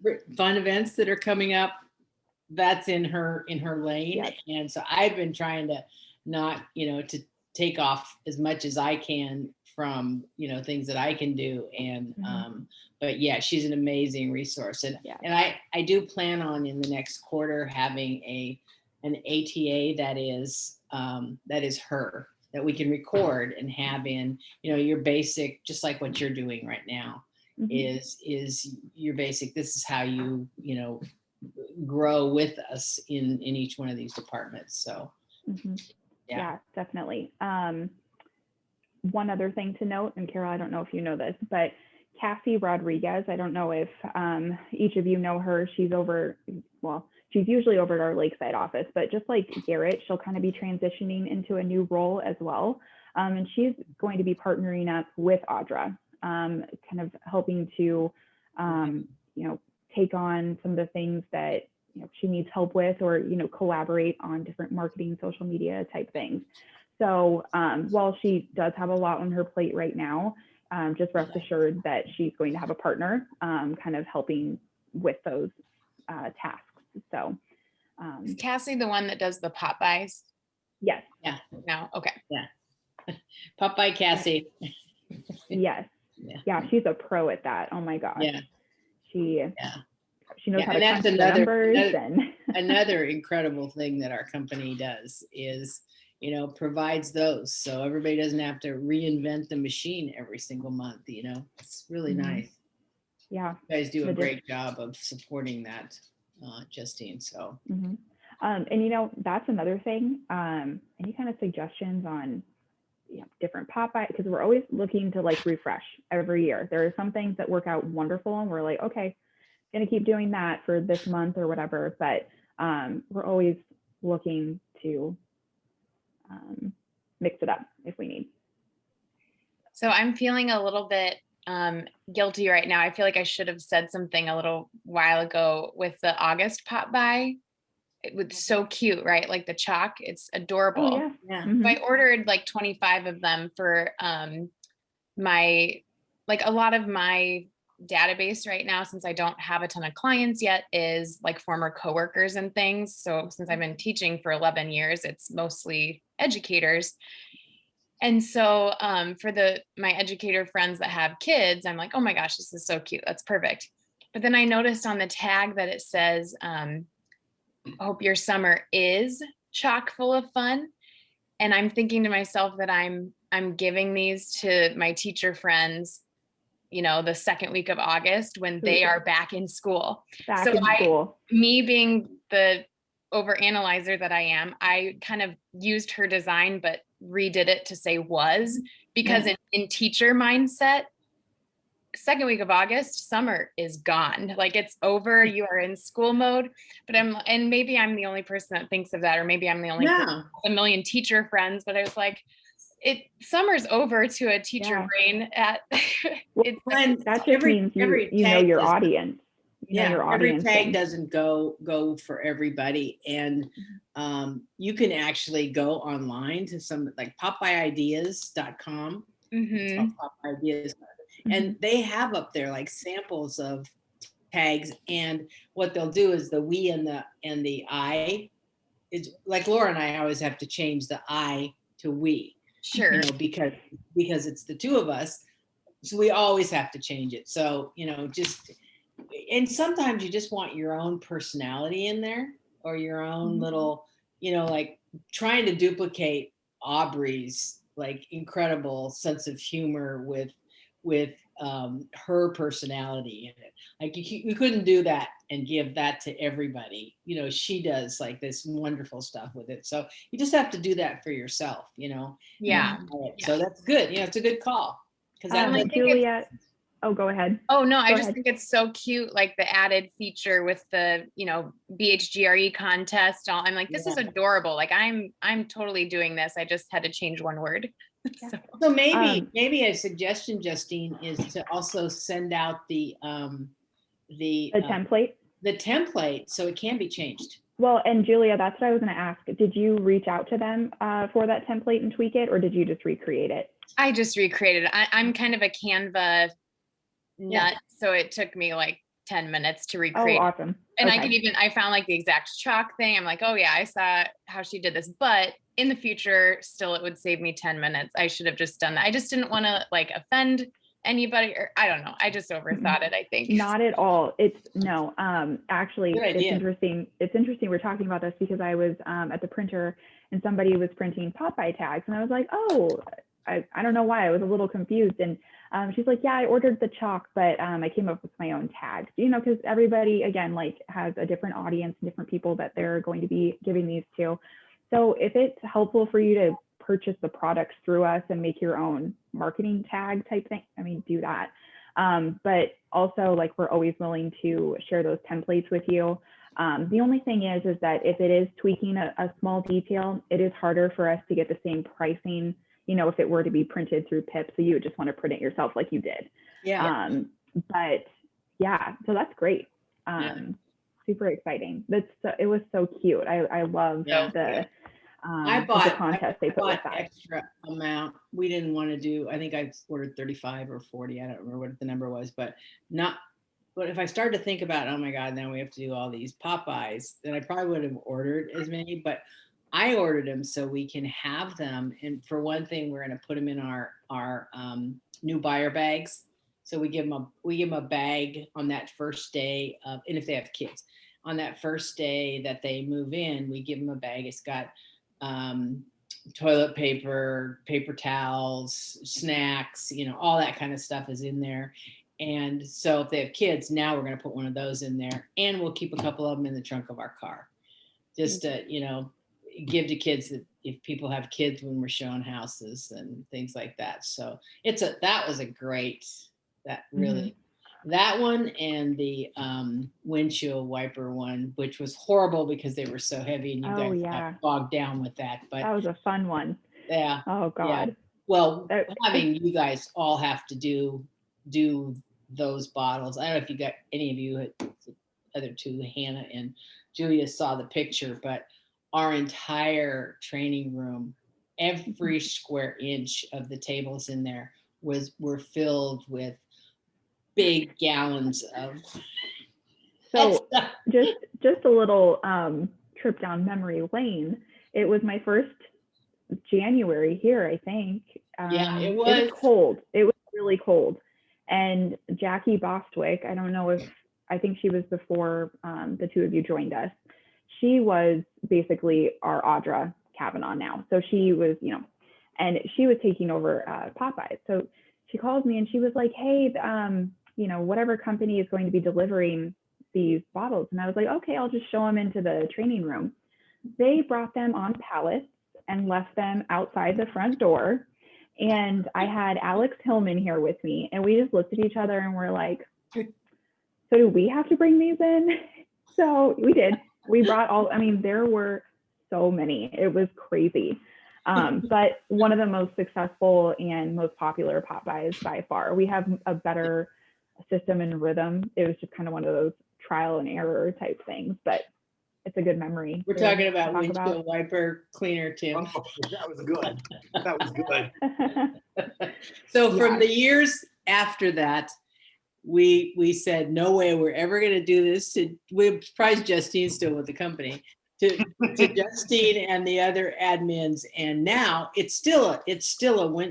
these fun events that are coming up. That's in her lane. Yes. And so I've been trying to not, to take off as much as I can from, things that I can do. And but yeah, she's an amazing resource. And Yeah. and I do plan on in the next quarter having an ATA that is her, that we can record and have in, your basic, just like what you're doing right now, is your basic, this is how you grow with us in each one of these departments. So yeah, definitely. One other thing to note, and Carol, I don't know if you know this, but Cassie Rodriguez, I don't know if each of you know her. She's usually over at our Lakeside office, but just like Garrett, she'll kind of be transitioning into a new role as well. And she's going to be partnering up with Audra, kind of helping to, take on some of the things that she needs help with, or collaborate on different marketing, social media type things. So while she does have a lot on her plate right now, just rest assured that she's going to have a partner kind of helping with those tasks. So Is Cassie the one that does the pop buys? yes. Yeah. No. Okay. Yeah. Popeye Cassie. Yes. Yeah, she's a pro at that. Oh my gosh. Yeah. She knows how to and crunch that's the numbers. Another incredible thing that our company does is, provides those. So everybody doesn't have to reinvent the machine every single month. It's really nice. Yeah. You guys do a great job of supporting that, Justine. So. And that's another thing. Any kind of suggestions on different Popeye, because we're always looking to like refresh every year. There are some things that work out wonderful and we're like, okay, gonna keep doing that for this month or whatever. But we're always looking to mix it up if we need. So I'm feeling a little bit guilty right now. I feel like I should have said something a little while ago with the August pop by. It was so cute, right? Like the chalk, it's adorable. Oh, yeah. Yeah. Mhm. So I ordered like 25 of them for my, like a lot of my database right now, since I don't have a ton of clients yet, is like former coworkers and things. So since I've been teaching for 11 years, it's mostly educators. And so for my educator friends that have kids, I'm like, oh my gosh, this is so cute. That's perfect. But then I noticed on the tag that it says, hope your summer is chock full of fun. And I'm thinking to myself that I'm giving these to my teacher friends, you know, the second week of August when they are back in school. Back in school. Me being the overanalyzer that I am, I kind of used her design, but redid it to say was, because in teacher mindset, second week of August, summer is gone. Like it's over. You are in school mode. But and maybe I'm the only person that thinks of that, or maybe I'm the only person with a million teacher friends. But I was like, summer's over to a teacher brain. At it's When that just means you know your audience. You know your audience. Every tag doesn't go for everybody, and you can actually go online to some like PopeyeIdeas.com. It's called Popeye Ideas. And they have up there like samples of tags, and what they'll do is the we and the I. It's like Laura and I always have to change the I to we. Sure. You know, because it's the two of us, so we always have to change it. So and sometimes you just want your own personality in there, or your own little, like trying to duplicate Aubrey's like incredible sense of humor with her personality in it. Like you couldn't do that and give that to everybody. She does like this wonderful stuff with it. So you just have to do that for yourself, Yeah. So that's good. It's a good call. Because Julia, go ahead. Oh no, I just think it's so cute, like the added feature with the, BHGRE contest. I'm like, this is adorable. Like I'm totally doing this. I just had to change one word. So maybe a suggestion, Justine, is to also send out the template. The template, so it can be changed. Well, and Julia, that's what I was going to ask. Did you reach out to them for that template and tweak it, or did you just recreate it? I just recreated it. I'm kind of a Canva nut, so it took me like 10 minutes to recreate. Oh, awesome. And I found like the exact chalk thing. I'm like, oh yeah, I saw how she did this, but in the future, still it would save me 10 minutes. I should have just done that. I just didn't want to like offend anybody, or I don't know. I just overthought it, I think. Not at all. Actually, it's interesting. It's interesting we're talking about this because I was at the printer and somebody was printing Popeye tags, and I was like, oh, I don't know why. I was a little confused. And she's like, yeah, I ordered the chalk, but I came up with my own tags, because everybody, again, like has a different audience, different people that they're going to be giving these to. So if it's helpful for you to purchase the products through us and make your own marketing tag type thing, do that. But also, like, we're always willing to share those templates with you. The only thing is that if it is tweaking a small detail, it is harder for us to get the same pricing, if it were to be printed through PIP. So you would just want to print it yourself like you did. Yeah. But yeah, so that's great. Super exciting. It was so cute. I love I bought the contest they put with that extra amount. We didn't want to do, I think I ordered 35 or 40. I don't remember what the number was, but if I started to think about, oh my God, now we have to do all these Popeyes, then I probably would have ordered as many, but I ordered them so we can have them. And for one thing, we're going to put them in our new buyer bags. So we give them a bag on that first day and if they have kids, on that first day that they move in, we give them a bag. It's got toilet paper, paper towels, snacks, all that kind of stuff is in there. And so if they have kids, now we're going to put one of those in there, and we'll keep a couple of them in the trunk of our car. Just to, give to kids if people have kids when we're showing houses and things like that. So that was a great, that really, that one and the windshield wiper one, which was horrible because they were so heavy and you guys got bogged down with that. But that was a fun one. Yeah. Oh God. Yeah. Well, having you guys all have to do those bottles. I don't know if you got any of you, the other two, Hannah and Julia, saw the picture, but our entire training room, every square inch of the tables in there were filled with big gallons of. So just a little trip down memory lane. It was my first January here, I think. Yeah, it was. It was cold. It was really cold. And Jackie Bostwick, I don't know if, I think she was before the two of you joined us. She was basically our Audra Kavanaugh now. So she was, and she was taking over Popeyes. So she called me and she was like, hey, whatever company is going to be delivering these bottles. And I was like, okay, I'll just show them into the training room. They brought them on pallets and left them outside the front door. And I had Alex Hillman here with me, and we just looked at each other and we're like, so do we have to bring these in? So we did. We brought there were so many. It was crazy. But one of the most successful and most popular Popeyes by far. We have a better system and rhythm. It was just kind of one of those trial and error type things, but it's a good memory. We're talking about windshield wiper cleaner, Tim. Oh, that was good. That was good. So from the years after that, we said, no way we're ever going to do this. We surprised Justine still with the company, to Justine and the other admins. And now it's still a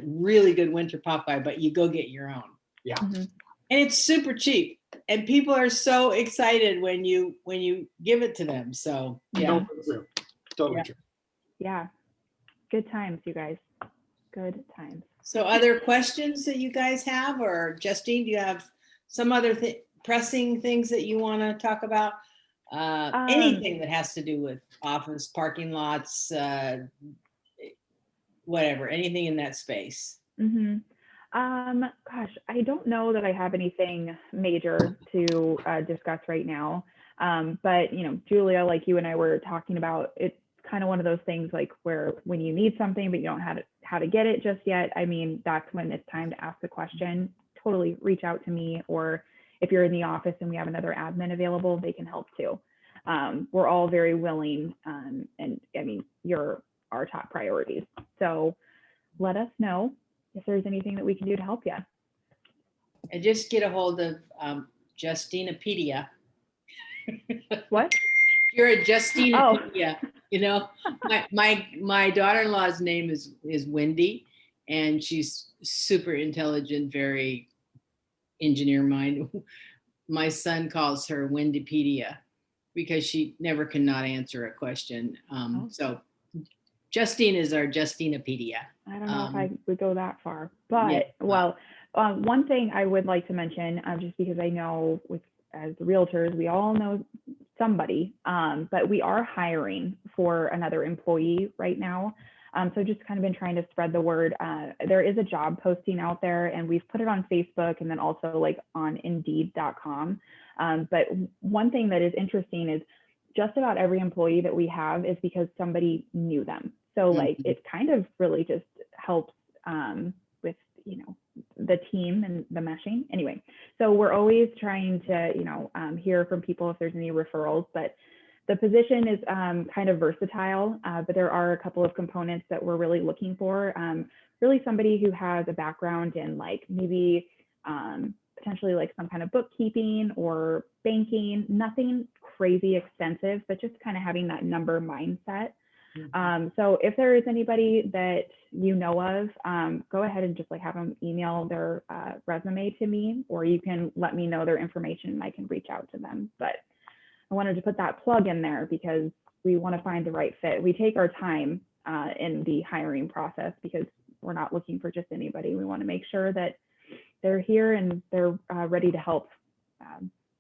really good winter Popeye, but you go get your own. Yeah. And it's super cheap. And people are so excited when you give it to them. So yeah. Totally true. Yeah. Good times, you guys. Good times. So other questions that you guys have, or Justine, do you have some other pressing things that you want to talk about? Anything that has to do with office, parking lots, whatever, anything in that space. Gosh, I don't know that I have anything major to discuss right now. But Julia, like you and I were talking about, it's kind of one of those things like where when you need something but you don't know how to get it just yet. I mean, that's when it's time to ask the question. Totally reach out to me, or if you're in the office and we have another admin available, they can help too. We're all very willing, and I mean, you're our top priorities. So let us know if there's anything that we can do to help you. And just get a hold of Justinapedia. What? You're a Justinapedia. My daughter-in-law's name is Wendy, and she's super intelligent, very engineer mind. My son calls her Wendypedia because she never cannot answer a question. So Justine is our Justinapedia. I don't know if I would go that far, but one thing I would like to mention, just because I know as realtors, we all know somebody, but we are hiring for another employee right now. So just kind of been trying to spread the word. There is a job posting out there, and we've put it on Facebook and then also like on Indeed.com. But one thing that is interesting is just about every employee that we have is because somebody knew them. So like it kind of really just helps with the team and the meshing. Anyway, so we're always trying to hear from people if there's any referrals, but the position is kind of versatile, but there are a couple of components that we're really looking for. Really somebody who has a background in like maybe potentially like some kind of bookkeeping or banking, nothing crazy extensive, but just kind of having that number mindset. So if there is anybody that you know of, go ahead and just like have them email their resume to me, or you can let me know their information and I can reach out to them. But I wanted to put that plug in there because we want to find the right fit. We take our time in the hiring process because we're not looking for just anybody. We want to make sure that they're here and they're ready to help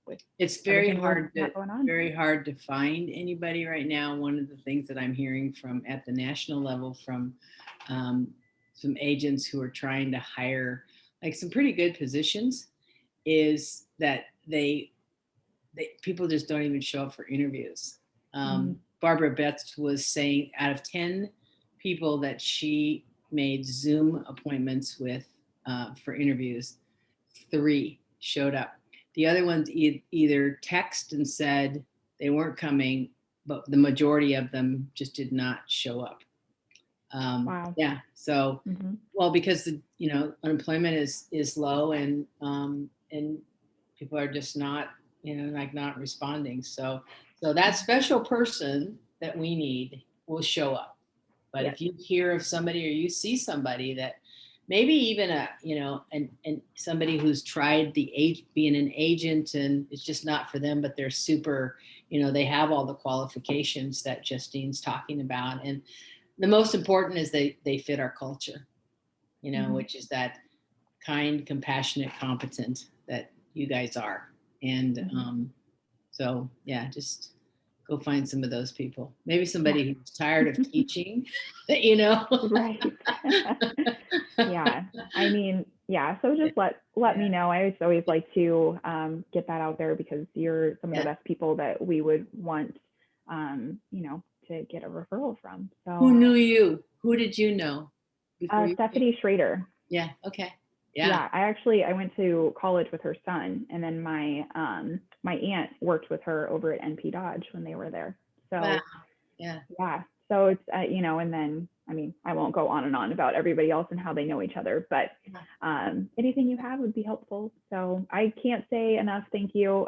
with It's very everything we've hard got going on. to find anybody right now. One of the things that I'm hearing from at the national level from some agents who are trying to hire like some pretty good positions is that people just don't even show up for interviews. Barbara Betts was saying out of 10 people that she made Zoom appointments with for interviews, 3 showed up. The other ones either text and said they weren't coming, but the majority of them just did not show up. Wow. Yeah. So, well, because the unemployment is low and people are just not not responding. So that special person that we need will show up. But if you hear of somebody or you see somebody that maybe even and somebody who's tried being an agent and it's just not for them, but they're super, they have all the qualifications that Justine's talking about. And the most important is they fit our culture, which is that kind, compassionate, competent that you guys are. And so, yeah, just go find some of those people. Maybe somebody who's tired of teaching, Right. Yeah. I mean, yeah. So just let me know. I always like to get that out there because you're some of the best people that we would want, to get a referral from. So who knew you? Who did you know? Stephanie Schrader. Yeah. Okay. Yeah. I went to college with her son, and then my aunt worked with her over at NP Dodge when they were there. So wow. Yeah. So it's and then I mean I won't go on and on about everybody else and how they know each other, but anything you have would be helpful. So I can't say enough thank you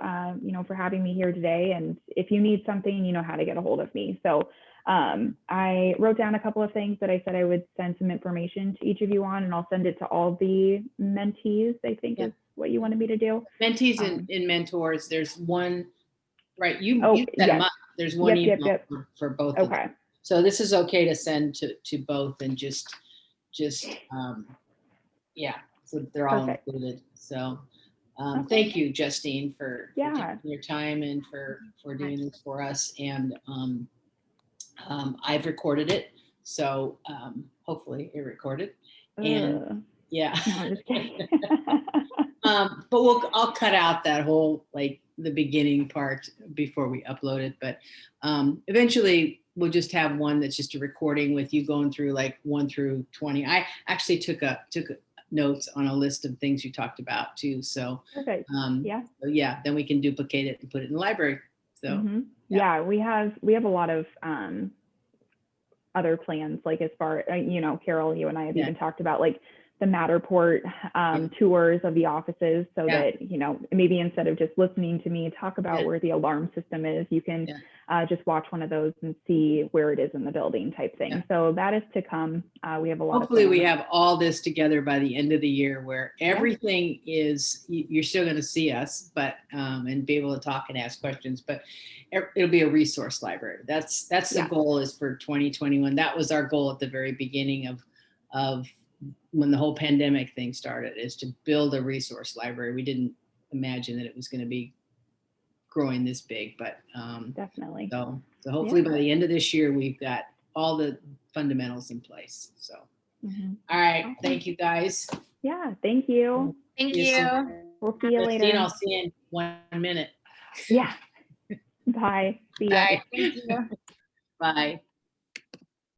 for having me here today. And if you need something, you know how to get a hold of me. So I wrote down a couple of things that I said I would send some information to each of you on, and I'll send it to all the mentees, I think is what you wanted me to do. Mentees and mentors. There's one, right? You set them up. There's one email for both of them. So this is okay to send to both and just so they're all included. So thank you, Justine, for taking your time and for doing this for us. And I've recorded it, so hopefully it recorded. And no, I'm just kidding. But I'll cut out that whole the beginning part before we upload it. But eventually we'll just have one that's just a recording with you going through 1 through 20. I actually took notes on a list of things you talked about too. So perfect. Then we can duplicate it and put it in the library. So we have a lot of other plans, as far Carol, you and I have even talked about the Matterport tours of the offices, so that maybe instead of just listening to me talk about where the alarm system is, you can just watch one of those and see where it is in the building type thing. So that is to come. We have a lot. Hopefully we have all this together by the end of the year, where everything is. You're still going to see us, but and be able to talk and ask questions. But it'll be a resource library. That's the goal is for 2021. That was our goal at the very beginning of when the whole pandemic thing started, is to build a resource library. We didn't imagine that it was going to be growing this big, but definitely. So hopefully by the end of this year, we've got all the fundamentals in place. So, all right. Awesome. Thank you guys. Yeah. Thank you. Thank you. We'll see you later. I'll see you in 1 minute. Yeah. Bye. See ya. Bye. Thank you. Bye.